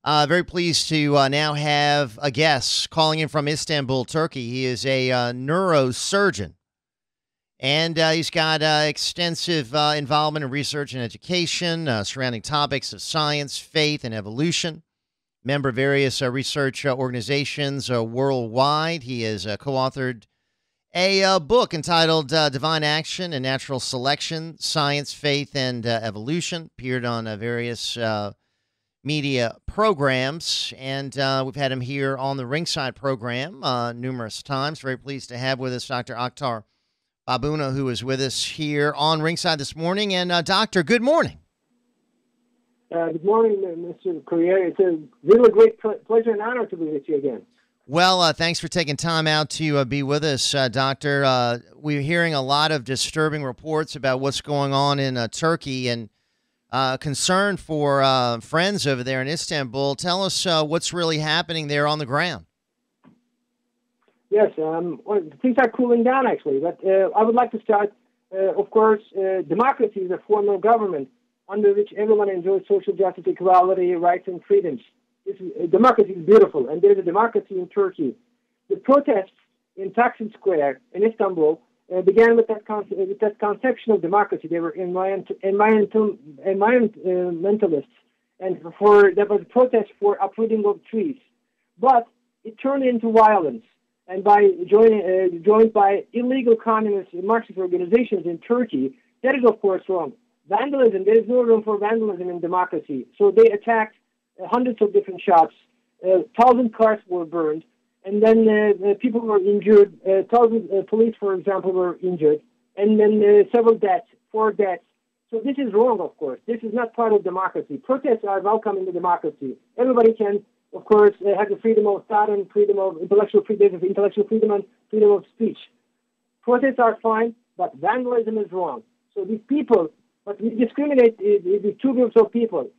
Very pleased to now have a guest calling in from Istanbul, Turkey. He is a neurosurgeon, and he's got extensive involvement in research and education surrounding topics of science, faith, and evolution. Member of various research organizations worldwide. He has co-authored a book entitled Divine Action and Natural Selection, Science, Faith, and Evolution. Appeared on various media programs, and we've had him here on the Ringside program numerous times. Very pleased to have with us Dr. Oktar Babuna, who is with us here on Ringside this morning. And Doctor, good morning. Good morning, Mr. Crouere. It's a really great pleasure and honor to be with you again. Well, thanks for taking time out to be with us, Doctor. We're hearing a lot of disturbing reports about what's going on in Turkey, and concern for friends over there in Istanbul. Tell us what's really happening there on the ground. Yes, well, things are cooling down, actually. But I would like to start, of course, democracy is a form of government under which everyone enjoys social justice, equality, rights, and freedoms. Democracy is beautiful, and there is a democracy in Turkey. The protests in Taksim Square in Istanbul began with that conception of democracy. They were environmentalists, and there was a protest for uprooting of trees. But it turned into violence, and joined by illegal communist Marxist organizations in Turkey. That is, of course, wrong. Vandalism, there is no room for vandalism in democracy. So they attacked hundreds of different shops, 1,000 cars were burned, and then people were injured. 1,000 police, for example, were injured, and then several deaths, 4 deaths. So this is wrong, of course. This is not part of democracy. Protests are welcome in the democracy. Everybody can, of course, have the freedom of thought and freedom of intellectual freedom and freedom of speech. Protests are fine, but vandalism is wrong. So these people, but we discriminate these two groups of people.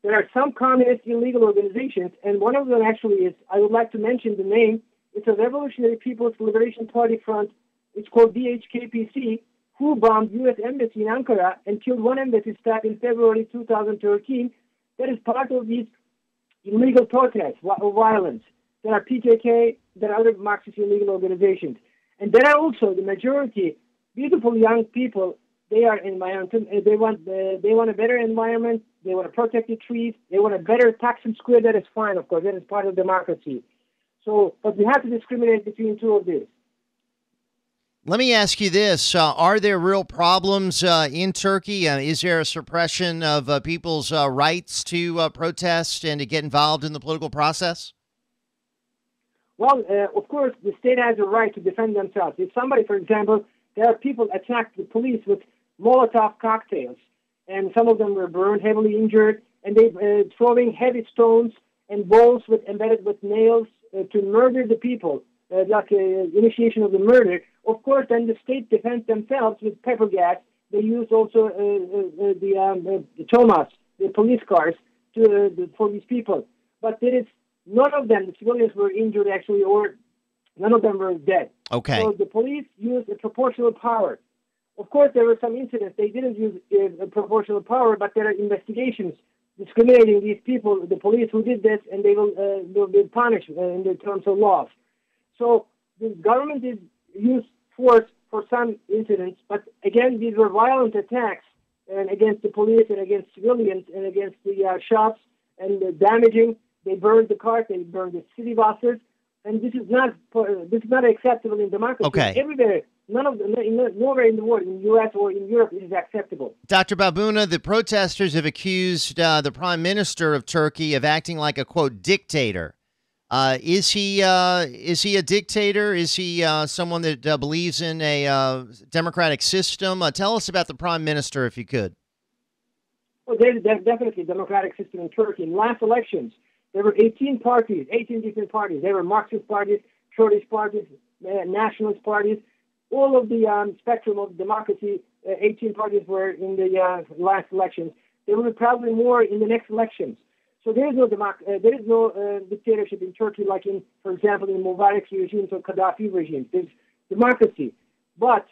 There are some communist illegal organizations, and one of them actually is, I would like to mention the name, it's a Revolutionary People's Liberation Party Front. It's called DHKPC, who bombed U.S. Embassy in Ankara and killed one embassy staff in February 2013. That is part of these illegal protests of violence. There are PKK, there are other Marxist illegal organizations. And there are also the majority, beautiful young people. They are environmental. They want a better environment. They want to protect the trees. They want a better Taksim Square. That is fine, of course. That is part of democracy. So, but we have to discriminate between two of these. Let me ask you this. Are there real problems in Turkey? Is there a suppression of people's rights to protest and to get involved in the political process? Well, of course, the state has a right to defend themselves. If somebody, for example, there are people attacked the police with Molotov cocktails, and some of them were burned, heavily injured, and they throwing heavy stones and balls embedded with nails to murder the people, like initiation of the murder. Of course, then the state defends themselves with pepper gas. They use also the Thomas, the police cars, for these people. But there is none of them, the civilians were injured actually, or none of them were dead. Okay. So the police used a proportional power. Of course, there were some incidents. They didn't use a proportional power, but there are investigations discriminating these people, the police who did this, and they will be punished in the terms of laws. So the government is used force for some incidents, but again, these were violent attacks and against the police and against civilians and against the shops and the damaging. They burned the cars, they burned the city buses, and this is not acceptable in democracy. Okay. Everywhere, nowhere in the world, in the U.S. or in Europe, it is acceptable. Dr. Babuna, the protesters have accused the Prime Minister of Turkey of acting like a, quote, dictator. Is he a dictator? Is he someone that believes in a democratic system? Tell us about the Prime Minister, if you could. Well, there's definitely a democratic system in Turkey. In last elections, there were 18 different parties. There were Marxist parties, Trollist parties, nationalist parties. All of the spectrum of democracy, 18 parties were in the last elections. There will be probably more in the next elections. So there is no dictatorship in Turkey like in, for example, in Mubarak's regimes or Gaddafi regimes. There's democracy. But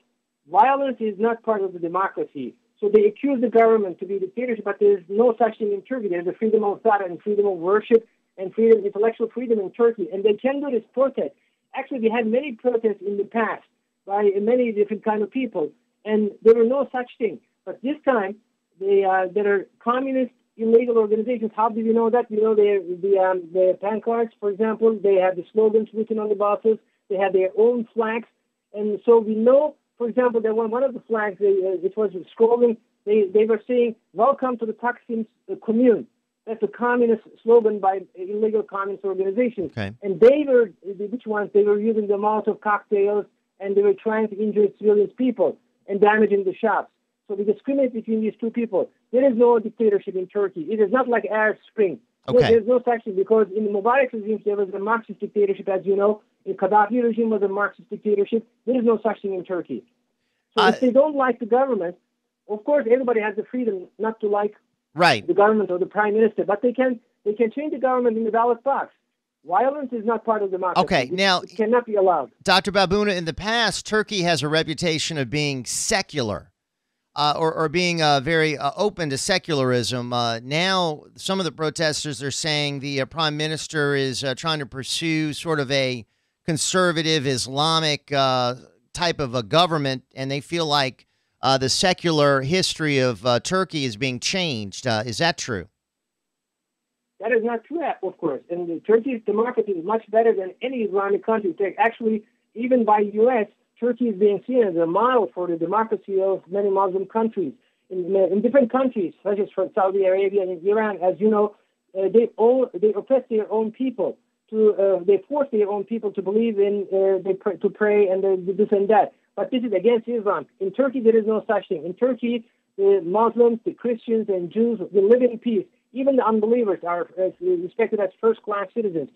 violence is not part of the democracy. So they accuse the government to be dictatorship, but there is no such thing in Turkey. There is a freedom of thought and freedom of worship and freedom, intellectual freedom in Turkey, and they can do this protest. Actually, we had many protests in the past by many different kind of people, and there were no such thing. But this time, there are communist illegal organizations. How do we know that? We know the pancards, for example. They have the slogans written on the buses. They have their own flags, and so we know. For example, there was one of the flags. It was scrolling. They were saying, "Welcome to the Taksim commune." That's a communist slogan by illegal communist organizations. Okay. And they were which ones? They were using the Molotov cocktails, and they were trying to injure civilian people and damaging the shops. So we discriminate between these two people. There is no dictatorship in Turkey. It is not like Arab Spring. Okay. There's no such thing, because in the Mubarak regime there was a Marxist dictatorship, as you know. The Gaddafi regime was a Marxist dictatorship. There is no such thing in Turkey. So if they don't like the government, of course everybody has the freedom not to like the government or the prime minister, but they can change the government in the ballot box. Violence is not part of democracy. Okay, now it cannot be allowed. Dr. Babuna, in the past, Turkey has a reputation of being secular. Or being very open to secularism. Now, some of the protesters are saying the prime minister is trying to pursue sort of a conservative Islamic type of a government, and they feel like the secular history of Turkey is being changed. Is that true? That is not true, of course. And Turkey's democracy is much better than any Islamic country. Actually, even by U.S., Turkey is being seen as a model for the democracy of many Muslim countries. In different countries, such as Saudi Arabia and Iran, as you know, they oppress their own people. They force their own people to believe in, to pray and this and that. But this is against Islam. In Turkey, there is no such thing. In Turkey, the Muslims, the Christians, and Jews, they live in peace. Even the unbelievers are respected as first-class citizens.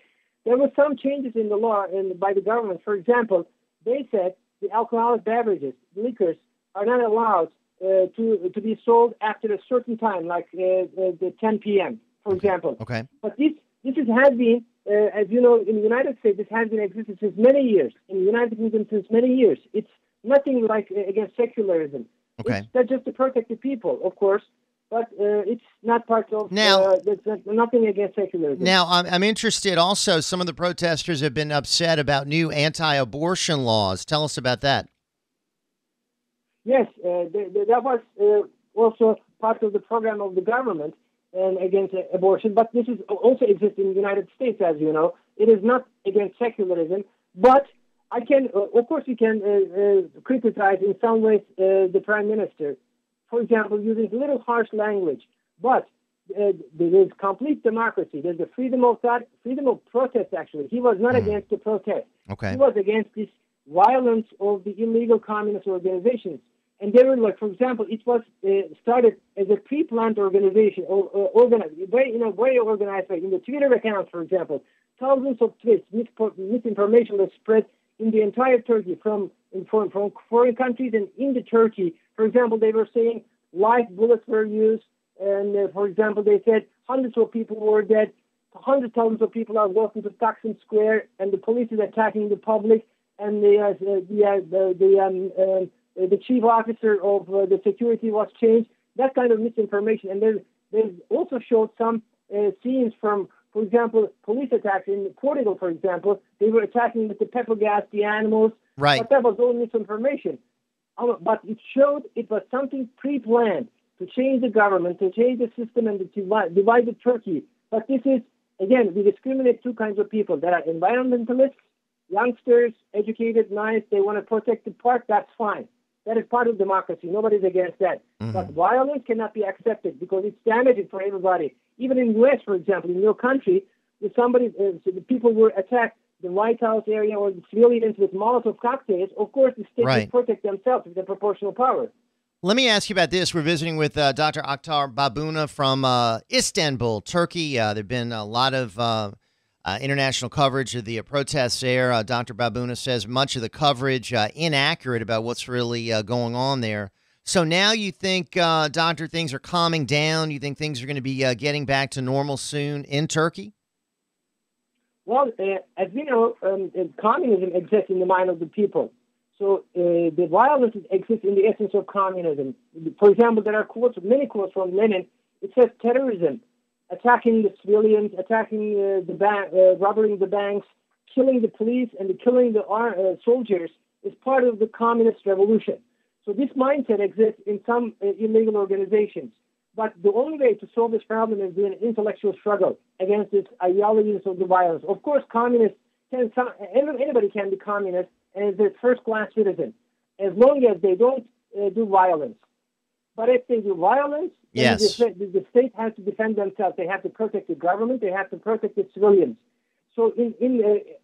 There were some changes in the law by the government. For example, they said the alcoholic beverages, liquors, are not allowed to be sold after a certain time, like the 10 p.m., for example. Okay. But this has been, as you know, in the United States, this has been existed since many years. In the United Kingdom, since many years. It's nothing like against secularism. Okay. It's just to protect the people, of course. But it's not part of, there's nothing against secularism. Now, I'm interested also, some of the protesters have been upset about new anti-abortion laws. Tell us about that. Yes, that was also part of the program of the government and against abortion, but this is also exists in the United States, as you know. It is not against secularism, but I can, of course, we can criticize in some ways the prime minister. For example, using a little harsh language. But there is complete democracy. There's a freedom of thought, freedom of protest, actually. He was not against the protest. Okay. He was against this violence of the illegal communist organizations. And they were like, for example, it was started as a pre-planned organization, organized, very organized way. In the Twitter account, for example, thousands of tweets, misinformation was spread in the entire Turkey from foreign countries and into Turkey. For example, they were saying live bullets were used, and for example, they said hundreds of people were dead, hundreds of thousands of people are walking to Taksim Square, and the police is attacking the public, and the chief officer of the security was changed. That kind of misinformation, and they also showed some scenes from, for example, police attacks in Portugal. For example, they were attacking with the pepper gas the animals. Right. But that was all misinformation. But it showed it was something pre-planned to change the government, to change the system, and to divide the Turkey. But this is, again, we discriminate two kinds of people. There are environmentalists, youngsters, educated, nice, they want to protect the park, that's fine. That is part of democracy. Nobody's against that. Mm-hmm. But violence cannot be accepted because it's damaging for everybody. Even in the U.S., for example, in your country, if the people were attacked, the White House area or the civilians with Molotov cocktails, of course the state will protect themselves with the proportional power. Let me ask you about this. We're visiting with Dr. Oktar Babuna from Istanbul, Turkey. There have been a lot of international coverage of the protests there. Dr. Babuna says much of the coverage inaccurate about what's really going on there. So now you think, Doctor, things are calming down? You think things are going to be getting back to normal soon in Turkey? Well, as we know, communism exists in the mind of the people. So the violence exists in the essence of communism. For example, there are quotes, many quotes from Lenin. It says terrorism, attacking the civilians, attacking robbing the banks, killing the police, and killing the soldiers is part of the communist revolution. So this mindset exists in some illegal organizations. But the only way to solve this problem is doing an intellectual struggle against this ideologies of the violence. Of course, anybody can be communist and is a first-class citizen, as long as they don't do violence. But if they do violence, yes, the state has to defend themselves. They have to protect the government. They have to protect the civilians. So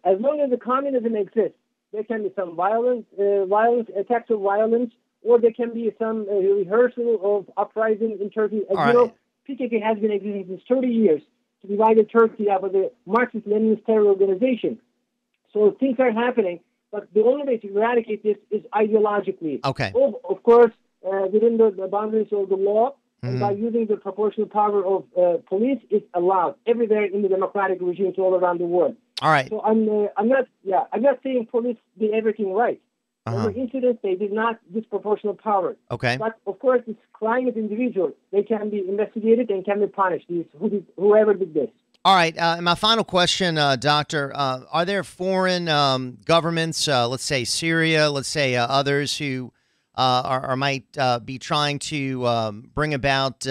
as long as the communism exists, there can be some violence, attacks of violence, or there can be some rehearsal of uprising in Turkey. As you know, PKK has been existing since 30 years to divide Turkey up as a Marxist-Leninist terror organization. So things are happening, but the only way to eradicate this is ideologically. Okay. Of course, within the boundaries of the law, and by using the proportional power of police, it's allowed everywhere in the democratic regimes all around the world. All right. So I'm not saying police did everything right. There were incidents they did not disproportional power. Okay. But of course, this crime of individuals, they can be investigated and can be punished. Whoever did this. All right. And my final question, Doctor, are there foreign governments, let's say Syria, let's say others who might be trying to bring about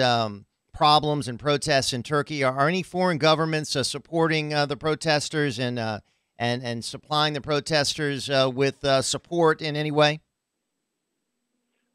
problems and protests in Turkey? Are any foreign governments supporting the protesters and supplying the protesters with support in any way?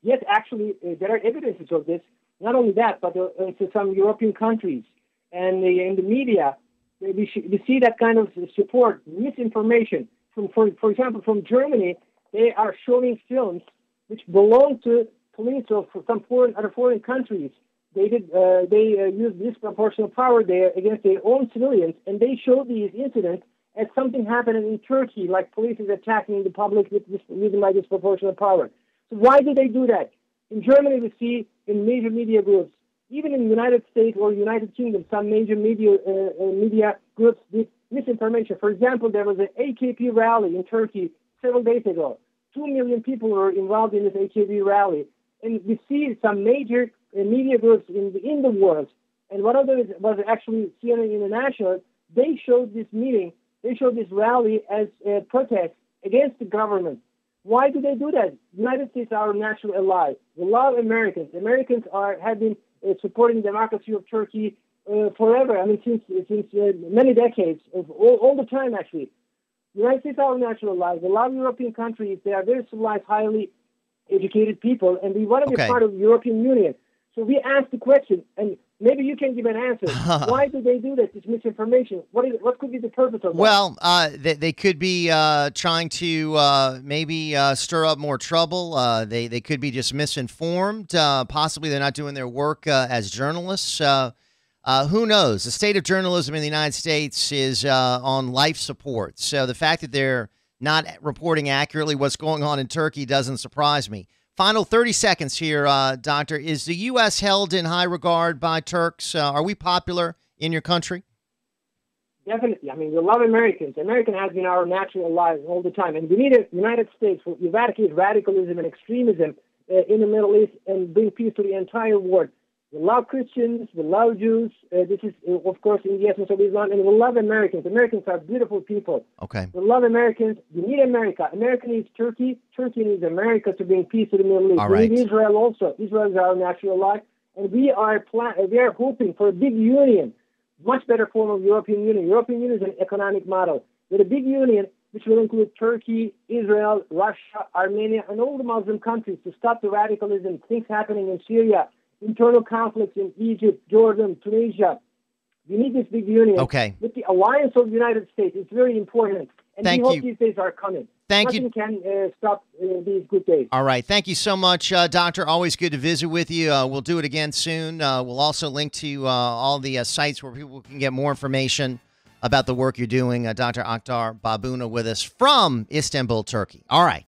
Yes, actually, there are evidences of this. Not only that, but in some European countries and in the media, we see that kind of support, misinformation. For example, from Germany, they are showing films which belong to police of some other foreign countries. They use disproportional power there against their own civilians, and they show these incidents as something happening in Turkey, like police is attacking the public with using by disproportional power. So why do they do that? In Germany, we see in major media groups, even in the United States or United Kingdom, some major media groups did misinformation. For example, there was an AKP rally in Turkey several days ago. 2 million people were involved in this AKP rally. And we see some major media groups in the world, and one of them was actually CNN International. They showed this meeting, they showed this rally as a protest against the government. Why do they do that? The United States are our natural ally. We love Americans. Americans have been supporting the democracy of Turkey forever. I mean, since many decades, all the time, actually. The United States are our natural allies. We love European countries. They are very civilized, highly educated people, and we want to be part of the European Union. So we ask the question, and maybe you can give an answer. Why do they do this misinformation? What could be the purpose of that? Well, they could be trying to maybe stir up more trouble. They could be just misinformed. Possibly they're not doing their work as journalists. Who knows? The state of journalism in the United States is on life support. So the fact that they're not reporting accurately what's going on in Turkey doesn't surprise me. Final 30 seconds here, Doctor. Is the U.S. held in high regard by Turks? Are we popular in your country? Definitely. I mean, we love Americans. American has been our natural allies all the time. And we need a United States to eradicate radicalism and extremism in the Middle East and bring peace to the entire world. We love Christians. We love Jews. This is, of course, in the essence of Islam. And we love Americans. Americans are beautiful people. Okay. We love Americans. We need America. America needs Turkey. Turkey needs America to bring peace to the Middle East. All right. We need Israel also. Israel is our natural ally. And we are hoping for a big union, much better form of European Union. European Union is an economic model. With a big union, which will include Turkey, Israel, Russia, Armenia, and all the Muslim countries to stop the radicalism, things happening in Syria, internal conflicts in Egypt, Jordan, Tunisia. We need this big union. Okay. With the alliance of the United States, it's very important. And Thank we you. hope these days are coming. Nothing you. Can stop these good days. All right. Thank you so much, Doctor. Always good to visit with you. We'll do it again soon. We'll also link to all the sites where people can get more information about the work you're doing. Dr. Oktar Babuna with us from Istanbul, Turkey. All right.